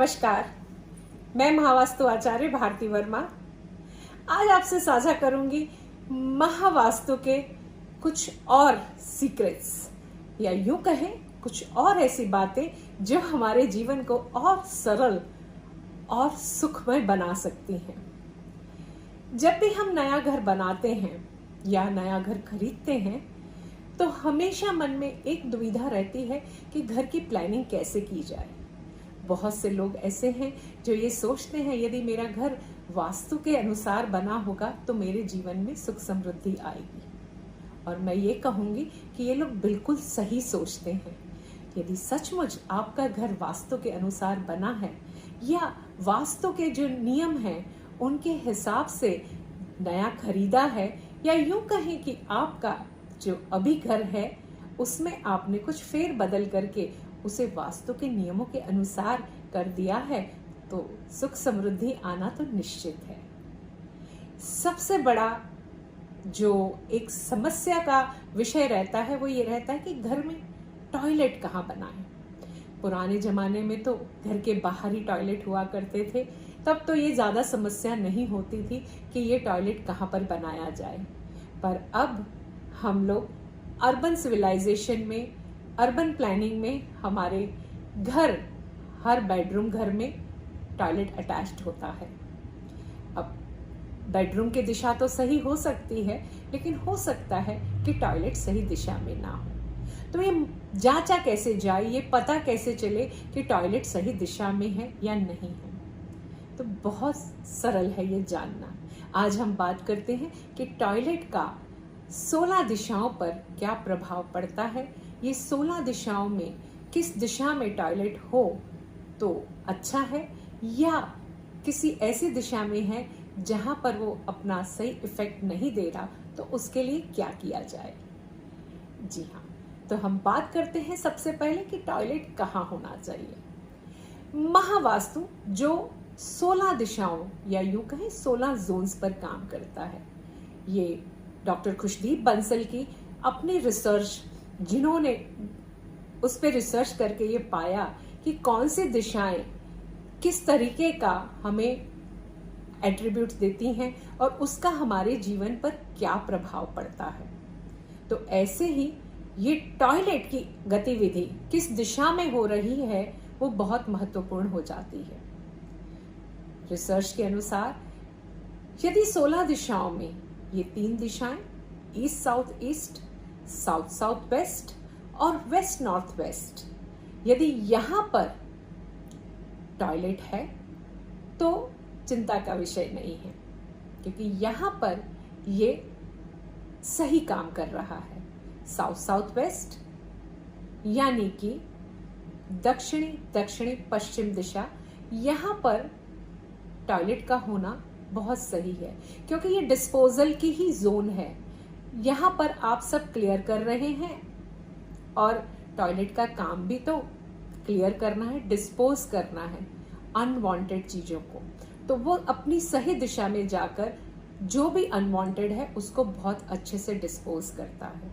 नमस्कार, मैं महावास्तु आचार्य भारती वर्मा आज आपसे साझा करूंगी महावास्तु के कुछ और सीक्रेट्स या यूं कहें कुछ और ऐसी बातें जो हमारे जीवन को और सरल और सुखमय बना सकती हैं। जब भी हम नया घर बनाते हैं या नया घर खरीदते हैं तो हमेशा मन में एक दुविधा रहती है कि घर की प्लानिंग कैसे की जाए। बहुत से लोग ऐसे हैं जो ये सोचते हैं यदि मेरा घर वास्तु के अनुसार बना होगा तो मेरे जीवन में सुख समृद्धि आएगी। और मैं ये कहूँगी कि ये लोग बिल्कुल सही सोचते हैं। यदि सचमुच आपका घर वास्तु के अनुसार बना है या वास्तु के जो नियम हैं उनके हिसाब से नया खरीदा है, या यूं कहें कि आपका जो अभी घर है उसमें आपने कुछ फेर बदल करके उसे वास्तु के नियमों के अनुसार कर दिया है, तो सुख समृद्धि आना तो निश्चित है। सबसे बड़ा जो एक समस्या का विषय रहता है वो ये रहता है कि घर में टॉयलेट कहाँ बनाएं। पुराने जमाने में तो घर के बाहर ही टॉयलेट हुआ करते थे, तब तो ये ज्यादा समस्या नहीं होती थी कि ये टॉयलेट कहाँ पर बनाया जाए। पर अब हम लोग अर्बन सिविलाइजेशन में, अर्बन प्लानिंग में हमारे घर, हर बेडरूम घर में टॉयलेट अटैच्ड होता है। अब बेडरूम की दिशा तो सही हो सकती है, लेकिन हो सकता है कि टॉयलेट सही दिशा में ना हो। तो ये जांचा कैसे जाए, ये पता कैसे चले कि टॉयलेट सही दिशा में है या नहीं है? तो बहुत सरल है ये जानना। आज हम बात करते हैं कि टॉयलेट का 16 दिशाओं पर क्या प्रभाव पड़ता है। ये 16 दिशाओं में किस दिशा में टॉयलेट हो तो अच्छा है, या किसी ऐसी दिशा में है जहां पर वो अपना सही इफेक्ट नहीं दे रहा, तो उसके लिए क्या किया जाए। जी हाँ, तो हम बात करते हैं सबसे पहले कि टॉयलेट कहाँ होना चाहिए। महावास्तु जो 16 दिशाओं या यूं कहें 16 जोन्स पर काम करता है। ये डॉक्टर खुशदीप बंसल की अपनी रिसर्च, जिन्होंने उस पर रिसर्च करके ये पाया कि कौन सी दिशाएं किस तरीके का हमें एट्रीब्यूट्स देती हैं और उसका हमारे जीवन पर क्या प्रभाव पड़ता है। तो ऐसे ही ये टॉयलेट की गतिविधि किस दिशा में हो रही है वो बहुत महत्वपूर्ण हो जाती है। रिसर्च के अनुसार यदि 16 दिशाओं में ये 3 दिशाएं, east south east, south south west और वेस्ट नॉर्थ वेस्ट, यदि यहां पर टॉयलेट है तो चिंता का विषय नहीं है, क्योंकि यहां पर ये सही काम कर रहा है। साउथ साउथ वेस्ट यानी कि दक्षिणी दक्षिणी पश्चिम दिशा, यहां पर टॉयलेट का होना बहुत सही है, क्योंकि ये डिस्पोजल की ही जोन है। यहाँ पर आप सब क्लियर कर रहे हैं और टॉयलेट का काम भी तो क्लियर करना है, डिस्पोज करना है अनवांटेड चीजों को। तो वो अपनी सही दिशा में जाकर जो भी अनवांटेड है उसको बहुत अच्छे से डिस्पोज करता है।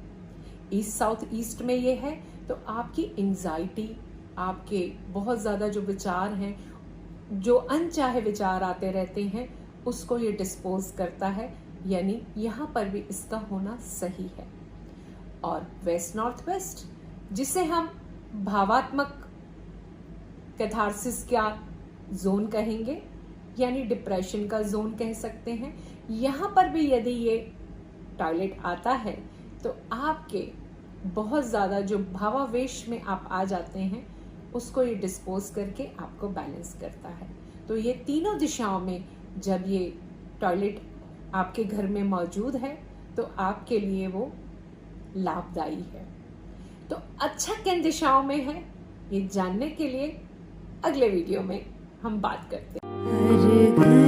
ईस्ट साउथ ईस्ट में ये है तो आपकी एंजाइटी, आपके बहुत ज्यादा जो विचार हैं, जो अनचाहे विचार आते रहते हैं, उसको ये डिस्पोज करता है, यानी यहाँ पर भी इसका होना सही है। और वेस्ट नॉर्थ वेस्ट, जिसे हम भावात्मक कैथारसिस का जोन कहेंगे, यानी डिप्रेशन का जोन कह सकते हैं, यहाँ पर भी यदि ये टॉयलेट आता है तो आपके बहुत ज्यादा जो भावावेश में आप आ जाते हैं उसको ये डिस्पोज करके आपको बैलेंस करता है। तो ये तीनों दिशाओं में जब ये टॉयलेट आपके घर में मौजूद है तो आपके लिए वो लाभदायी है। तो अच्छा किन दिशाओं में है ये जानने के लिए अगले वीडियो में हम बात करते हैं।